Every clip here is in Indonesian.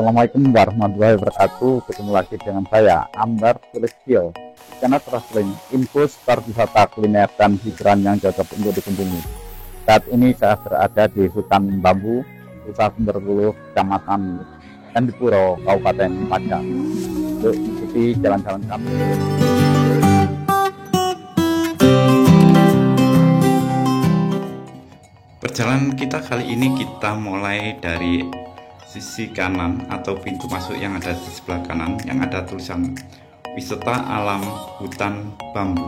Assalamualaikum warahmatullahi wabarakatuh. Ketemu lagi dengan saya Ambar Sulistyo di channel Traveling, info seputar wisata kuliner dan hiburan yang cocok untuk dikunjungi. Saat ini saya berada di hutan bambu Desa Sumberbuluh, Kecamatan Candipuro, Kabupaten Padang. Yuk ikuti jalan-jalan kami. Perjalanan kita kali ini kita mulai dari sisi kanan atau pintu masuk yang ada di sebelah kanan yang ada tulisan wisata alam hutan bambu.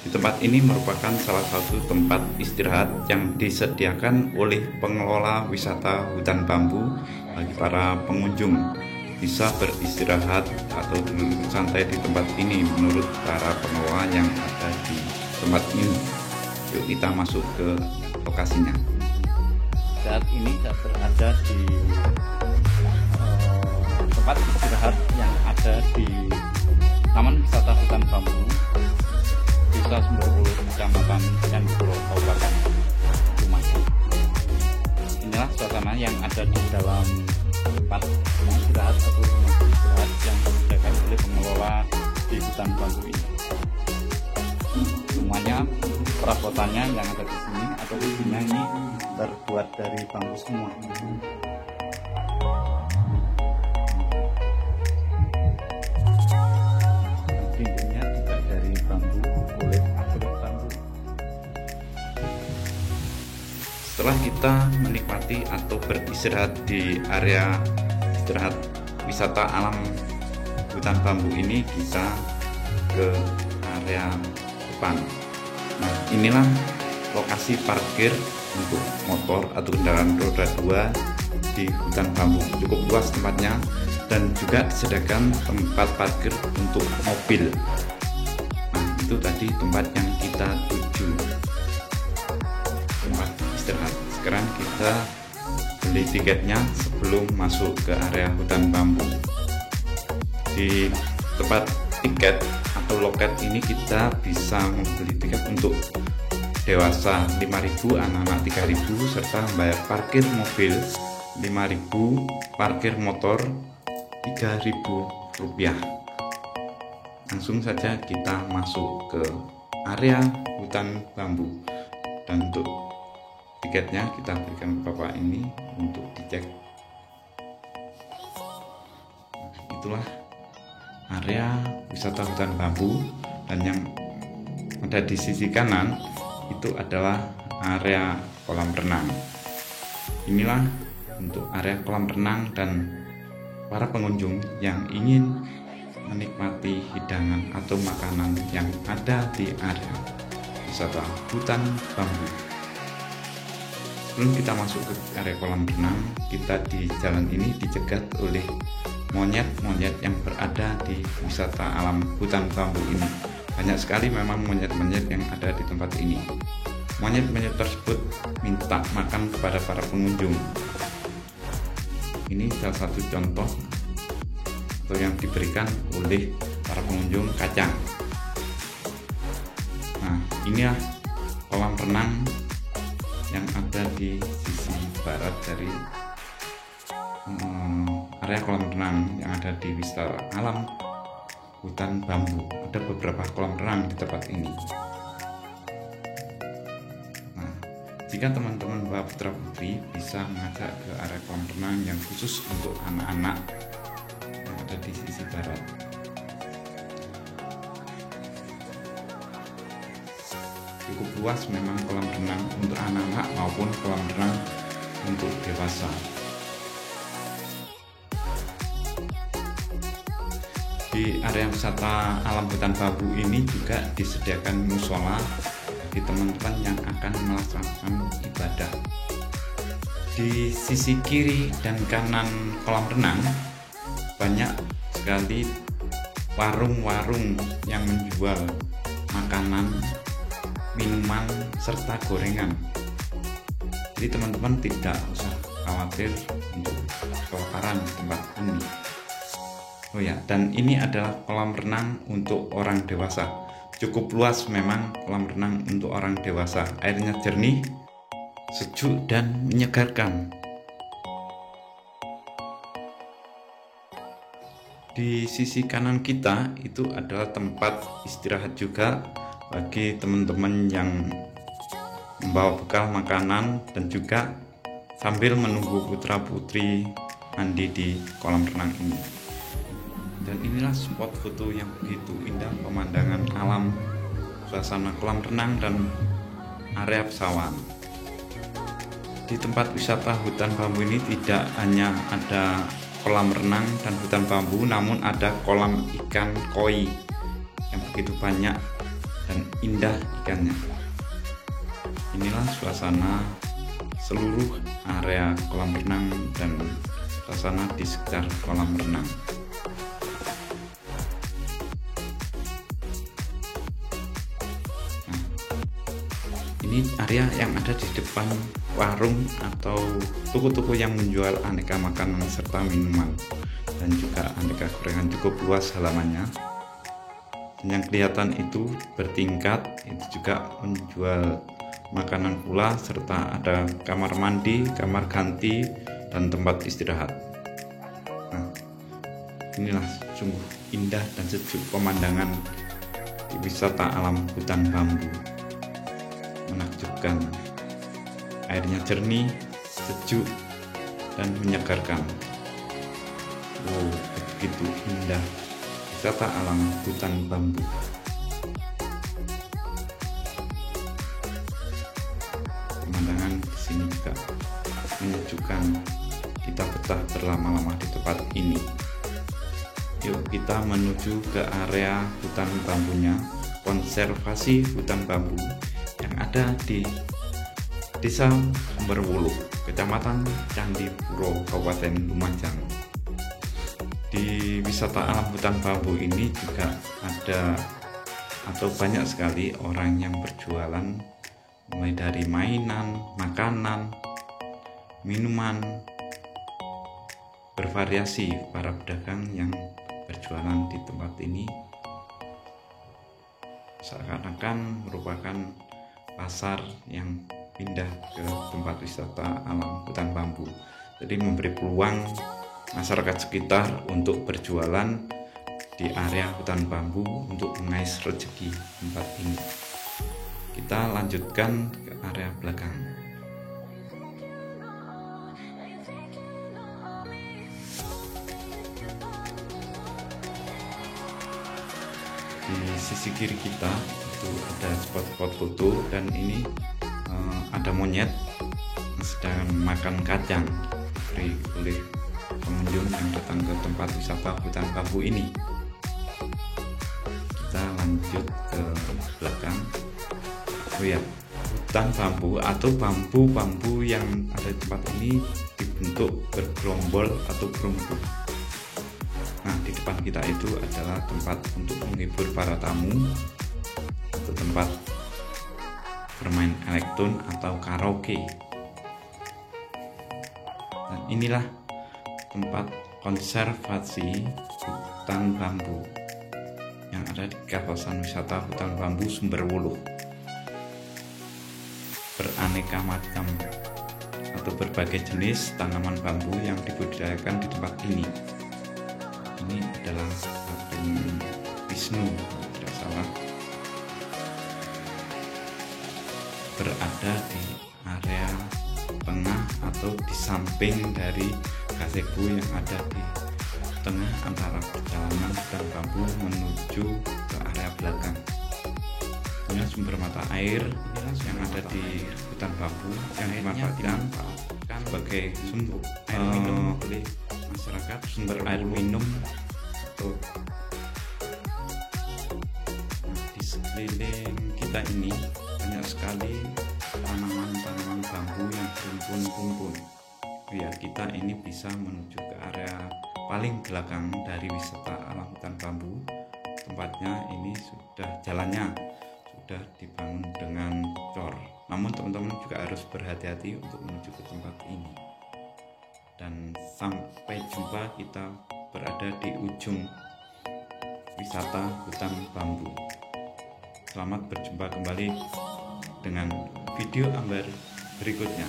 Di tempat ini merupakan salah satu tempat istirahat yang disediakan oleh pengelola wisata hutan bambu bagi para pengunjung bisa beristirahat atau duduk santai di tempat ini menurut para pengelola yang ada di tempat ini. Yuk kita masuk ke lokasinya. Saat ini saya berada di tempat istirahat yang ada di Taman Wisata Hutan Bambu Desa Sumberbuluh, Kecamatan Candipuro, Kabupaten Lumajang. Inilah suasana yang ada di dalam tempat istirahat atau rumah istirahat yang disediakan oleh pengelola di hutan bambu ini. Semuanya perabotannya yang ada di sini atau isinya ini terbuat dari bambu semua. Dindingnya juga dari bambu, kulit akrilik bambu. Setelah kita menikmati atau beristirahat di area istirahat wisata alam hutan bambu ini, kita ke area depan. Nah, inilah lokasi parkir untuk motor atau kendaraan roda 2 di hutan bambu. Cukup luas tempatnya dan juga disediakan tempat parkir untuk mobil. Nah, itu tadi tempat yang kita tuju, tempat istirahat. Sekarang kita beli tiketnya sebelum masuk ke area hutan bambu. Di tempat tiket atau loket ini kita bisa membeli tiket untuk dewasa 5.000, anak-anak 3.000, serta membayar parkir mobil 5.000, parkir motor 3.000 rupiah. Langsung saja kita masuk ke area hutan bambu, dan untuk tiketnya kita berikan ke bapak ini untuk dicek. Itulah area wisata hutan bambu, dan yang ada di sisi kanan itu adalah area kolam renang. Inilah untuk area kolam renang dan para pengunjung yang ingin menikmati hidangan atau makanan yang ada di area wisata hutan bambu. Sebelum kita masuk ke area kolam renang, kita di jalan ini dicegat oleh monyet-monyet yang berada di wisata alam hutan bambu ini. Banyak sekali memang monyet-monyet yang ada di tempat ini. Monyet-monyet tersebut minta makan kepada para pengunjung. Ini salah satu contoh atau yang diberikan oleh para pengunjung kacang. Nah, inilah kolam renang yang ada di sisi barat dari area kolam renang yang ada di wisata alam hutan bambu. Ada beberapa kolam renang di tempat ini. Nah, jika teman-teman bapak putra putri bisa mengajak ke area kolam renang yang khusus untuk anak-anak yang ada di sisi barat. Cukup luas memang kolam renang untuk anak-anak maupun kolam renang untuk dewasa. Di area wisata alam hutan bambu ini juga disediakan musola bagi teman-teman yang akan melaksanakan ibadah. Di sisi kiri dan kanan kolam renang banyak sekali warung-warung yang menjual makanan, minuman, serta gorengan. Jadi teman-teman tidak usah khawatir untuk kelaparan di tempat ini. Oh ya, dan ini adalah kolam renang untuk orang dewasa. Cukup luas memang kolam renang untuk orang dewasa. Airnya jernih, sejuk, dan menyegarkan. Di sisi kanan kita itu adalah tempat istirahat juga bagi teman-teman yang membawa bekal makanan dan juga sambil menunggu putra-putri mandi di kolam renang ini. Dan inilah spot foto yang begitu indah, pemandangan alam, suasana kolam renang dan area pesawahan. Di tempat wisata hutan bambu ini tidak hanya ada kolam renang dan hutan bambu, namun ada kolam ikan koi yang begitu banyak dan indah ikannya. Inilah suasana seluruh area kolam renang dan suasana di sekitar kolam renang. Ini area yang ada di depan warung atau toko-toko yang menjual aneka makanan serta minuman, dan juga aneka gorengan. Cukup luas halamannya, dan yang kelihatan itu bertingkat, itu juga menjual makanan pula, serta ada kamar mandi, kamar ganti, dan tempat istirahat. Nah, inilah sungguh indah dan sejuk pemandangan di wisata alam hutan bambu. Menakjubkan, airnya jernih, sejuk, dan menyegarkan. Wow, begitu indah wisata alam hutan bambu. Pemandangan di sini juga menyejukkan, kita betah berlama-lama di tempat ini. Yuk kita menuju ke area hutan bambunya, konservasi hutan bambu yang ada di Desa Sumberwuluh, Kecamatan Candipuro, Kabupaten Lumajang. Di wisata alam hutan bambu ini juga ada atau banyak sekali orang yang berjualan, mulai dari mainan, makanan, minuman, bervariasi para pedagang yang berjualan di tempat ini seakan-akan merupakan pasar yang pindah ke tempat wisata alam hutan bambu. Jadi memberi peluang masyarakat sekitar untuk berjualan di area hutan bambu untuk mengais rezeki tempat ini. Kita lanjutkan ke area belakang. Di sisi kiri kita itu ada spot-spot foto, dan ini ada monyet yang sedang makan kacang diberi oleh pengunjung yang datang ke tempat wisata hutan bambu ini. Kita lanjut ke belakang. Oh ya, hutan bambu atau bambu-bambu yang ada di tempat ini dibentuk bergerombol atau berumput. Nah, di depan kita itu adalah tempat untuk menghibur para tamu, atau tempat bermain elektron atau karaoke. Dan inilah tempat konservasi hutan bambu yang ada di kawasan wisata hutan bambu Sumberwuluh. Beraneka macam atau berbagai jenis tanaman bambu yang dibudidayakan di tempat ini. Ini adalah patung Wisnu, tidak salah, berada di area tengah atau di samping dari gazebo yang ada di tengah antara perjalanan hutan bambu menuju ke area belakang. Ini sumber mata air yang ada di hutan bambu yang dimanfaatkan sebagai sumber air minum oleh masyarakat, sumber air minum. Di sekeliling kita ini banyak sekali tanaman-tanaman bambu yang berumpun-umpun. Ya, kita ini bisa menuju ke area paling belakang dari wisata alam hutan bambu. Tempatnya ini jalannya sudah dibangun dengan cor. Namun teman-teman juga harus berhati-hati untuk menuju ke tempat ini. Dan sampai jumpa, kita berada di ujung wisata hutan bambu. Selamat berjumpa kembali dengan video Ambar berikutnya.